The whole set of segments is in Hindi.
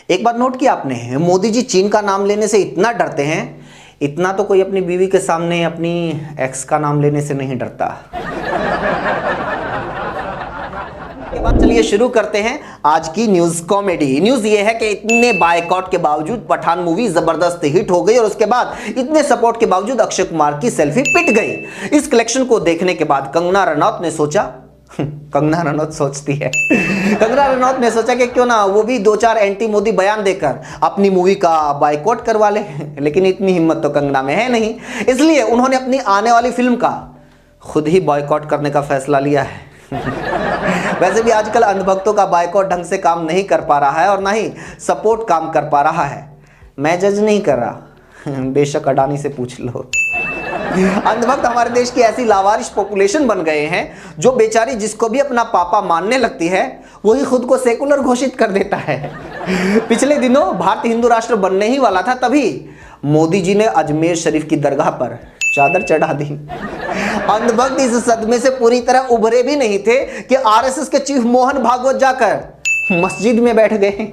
एक बात नोट किया आपने, मोदी जी चीन का नाम लेने से इतना डरते हैं, इतना तो कोई अपनी बीवी के सामने अपनी एक्स का नाम लेने से नहीं डरता। के बाद चलिए शुरू करते हैं आज की न्यूज कॉमेडी। न्यूज ये है कि इतने बायकॉट के बावजूद पठान मूवी जबरदस्त हिट हो गई और उसके बाद इतने सपोर्ट के बावजूद अक्षय कुमार की सेल्फी पिट गई। इस कलेक्शन को देखने के बाद कंगना रनौत ने सोचा कंगना रनौत सोचती है कंगना रनौत ने सोचा कि क्यों ना वो भी 2-4 एंटी मोदी बयान देकर अपनी मूवी का बायकॉट करवा ले, लेकिन इतनी हिम्मत तो कंगना में है नहीं, इसलिए उन्होंने अपनी आने वाली फिल्म का खुद ही बॉयकॉट करने का फैसला लिया है। वैसे भी आजकल अंधभक्तों का बायकॉट ढंग से काम नहीं कर पा रहा है और ना ही सपोर्ट काम कर पा रहा है। मैं जज नहीं कर रहा, बेशक अडानी से पूछ लो। अंधभक्त हमारे देश की ऐसी लावारिश पॉपुलेशन बन गए हैं जो बेचारी जिसको भी अपना पापा मानने लगती है वही खुद को सेकुलर घोषित कर देता है। पिछले दिनों भारत हिंदू राष्ट्र बनने ही वाला था, तभी मोदी जी ने अजमेर शरीफ की दरगाह पर चादर चढ़ा दी। अंधभक्त इस सदमे से पूरी तरह उभरे भी नहीं थे कि आरएसएस के चीफ मोहन भागवत जाकर मस्जिद में बैठ गए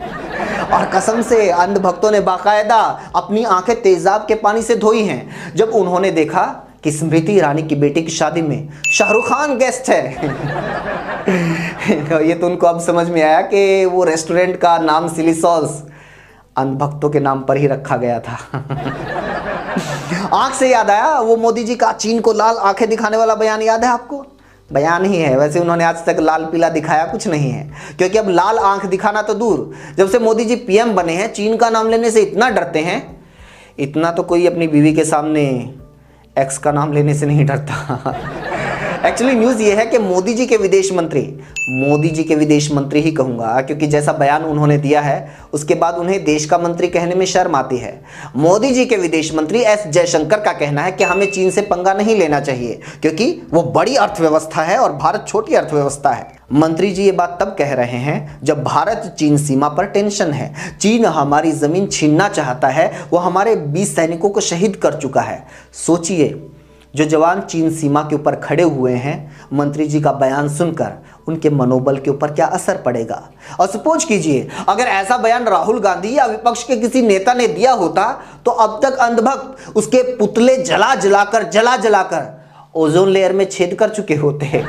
और कसम से अंधभक्तों ने बाकायदा अपनी आंखें तेजाब के पानी से धोई हैं जब उन्होंने देखा कि स्मृति ईरानी की बेटी की शादी में शाहरुख खान गेस्ट है। ये तो उनको अब समझ में आया कि वो रेस्टोरेंट का नाम चिली सॉस अंधभक्तों के नाम पर ही रखा गया था। आंख से याद आया वो मोदी जी का चीन को लाल आंखें दिखाने वाला बयान, याद है आपको? बयान ही है, वैसे उन्होंने आज तक लाल पीला दिखाया कुछ नहीं है, क्योंकि अब लाल आंख दिखाना तो दूर, जब से मोदी जी पीएम बने हैं चीन का नाम लेने से इतना डरते हैं, इतना तो कोई अपनी बीवी के सामने एक्स का नाम लेने से नहीं डरता। एक्चुअली न्यूज़ ये है कि मोदी जी के विदेश मंत्री ही कहूँगा, क्योंकि जैसा बयान उन्होंने दिया है उसके बाद उन्हें देश का मंत्री कहने में शर्म आती है। मोदी जी के विदेश मंत्री एस जयशंकर का कहना है कि हमें चीन से पंगा नहीं लेना चाहिए क्योंकि वो बड़ी अर्थव्यवस्था है और भारत छोटी अर्थव्यवस्था है। मंत्री जी ये बात तब कह रहे हैं जब भारत चीन सीमा पर टेंशन है। चीन हमारी जमीन छीनना चाहता है, वो हमारे 20 सैनिकों को शहीद कर चुका है। सोचिए जो जवान चीन सीमा के ऊपर खड़े हुए हैं, मंत्री जी का बयान सुनकर उनके मनोबल के ऊपर क्या असर पड़ेगा। और सपोज कीजिए अगर ऐसा बयान राहुल गांधी या विपक्ष के किसी नेता ने दिया होता तो अब तक अंधभक्त उसके पुतले जला जलाकर ओजोन लेयर में छेद कर चुके होते।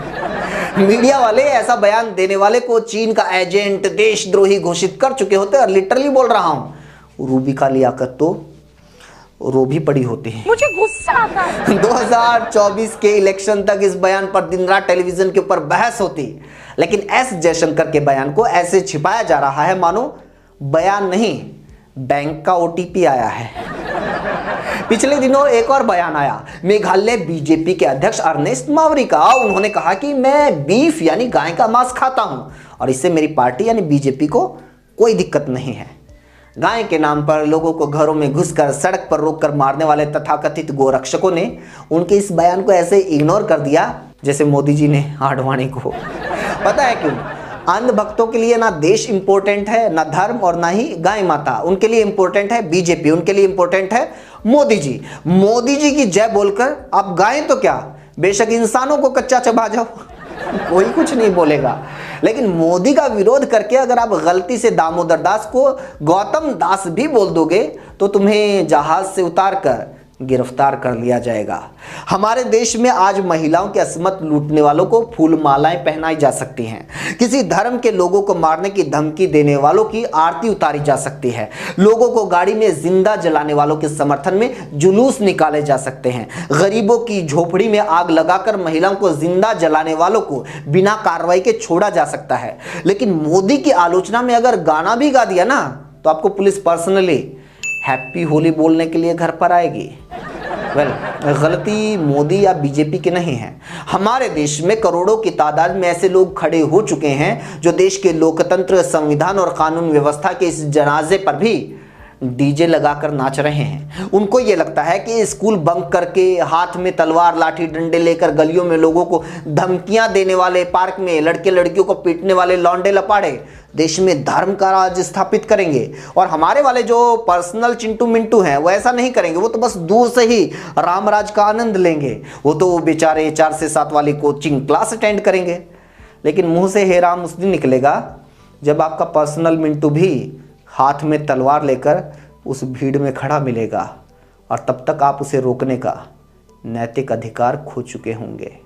मीडिया वाले ऐसा बयान देने वाले को चीन का एजेंट, देशद्रोही घोषित कर चुके होते। और लिटरली बोल रहा हूं, रूबी का लियाकत तो रो भी पड़ी होती है। मुझे गुस्सा आता है। 2024 के इलेक्शन तक इस बयान पर दिन रात टेलीविजन के ऊपर बहस होती, लेकिन एस जयशंकर के बयान को ऐसे छिपाया जा रहा है मानो बयान नहीं, बैंक का ओटीपी आया है। पिछले दिनों एक और बयान आया मेघालय बीजेपी के अध्यक्ष अर्नेस्ट मावरी का। उन्होंने कहा कि मैं बीफ यानी गाय का मांस खाता हूं और इससे मेरी पार्टी यानी बीजेपी को कोई दिक्कत नहीं है। गाय के नाम पर लोगों को घरों में घुसकर सड़क पर रोककर मारने वाले तथाकथित गोरक्षकों ने उनके इस बयान को ऐसे इग्नोर कर दिया जैसे मोदी जी ने आडवाणी को। पता है क्यों? अंधभक्तों के लिए ना देश इंपॉर्टेंट है, ना धर्म और ना ही गाय माता। उनके लिए इंपॉर्टेंट है बीजेपी, उनके लिए इंपॉर्टेंट है मोदी जी। मोदी जी की जय बोलकर आप गाय तो क्या, बेशक इंसानों को कच्चा चबा जाओ, कोई कुछ नहीं बोलेगा। लेकिन मोदी का विरोध करके अगर आप गलती से दामोदर दास को गौतम दास भी बोल दोगे तो तुम्हें जहाज से उतार कर गिरफ्तार कर लिया जाएगा। हमारे देश में आज महिलाओं की असमत लूटने वालों को फूल मालाएं पहनाई जा सकती हैं, किसी धर्म के लोगों को मारने की धमकी देने वालों की आरती उतारी जा सकती है, लोगों को गाड़ी में जिंदा जलाने वालों के समर्थन में जुलूस निकाले जा सकते हैं, गरीबों की झोपड़ी में आग लगाकर महिलाओं को जिंदा जलाने वालों को बिना कार्रवाई के छोड़ा जा सकता है। लेकिन मोदी की आलोचना में अगर गाना भी गा दिया ना तो आपको पुलिस पर्सनली हैप्पी होली बोलने के लिए घर पर आएगी। गलती मोदी या बीजेपी की नहीं है। हमारे देश में करोड़ों की तादाद में ऐसे लोग खड़े हो चुके हैं जो देश के लोकतंत्र, संविधान और कानून व्यवस्था के इस जनाजे पर भी डीजे लगाकर नाच रहे हैं। उनको ये लगता है कि स्कूल बंक करके हाथ में तलवार, लाठी, डंडे लेकर गलियों में लोगों को धमकियां देने वाले, पार्क में लड़के लड़कियों को पीटने वाले लौंडे लपाड़े देश में धर्म का राज स्थापित करेंगे। और हमारे वाले जो पर्सनल चिंटू मिंटू हैं वो ऐसा नहीं करेंगे, वो तो बस दूर से ही रामराज का आनंद लेंगे। वो तो बेचारे 4 से 7 वाली कोचिंग क्लास अटेंड करेंगे। लेकिन मुंह से हे राम उस दिन निकलेगा जब आपका पर्सनल मिंटू भी हाथ में तलवार लेकर उस भीड़ में खड़ा मिलेगा और तब तक आप उसे रोकने का नैतिक अधिकार खो चुके होंगे।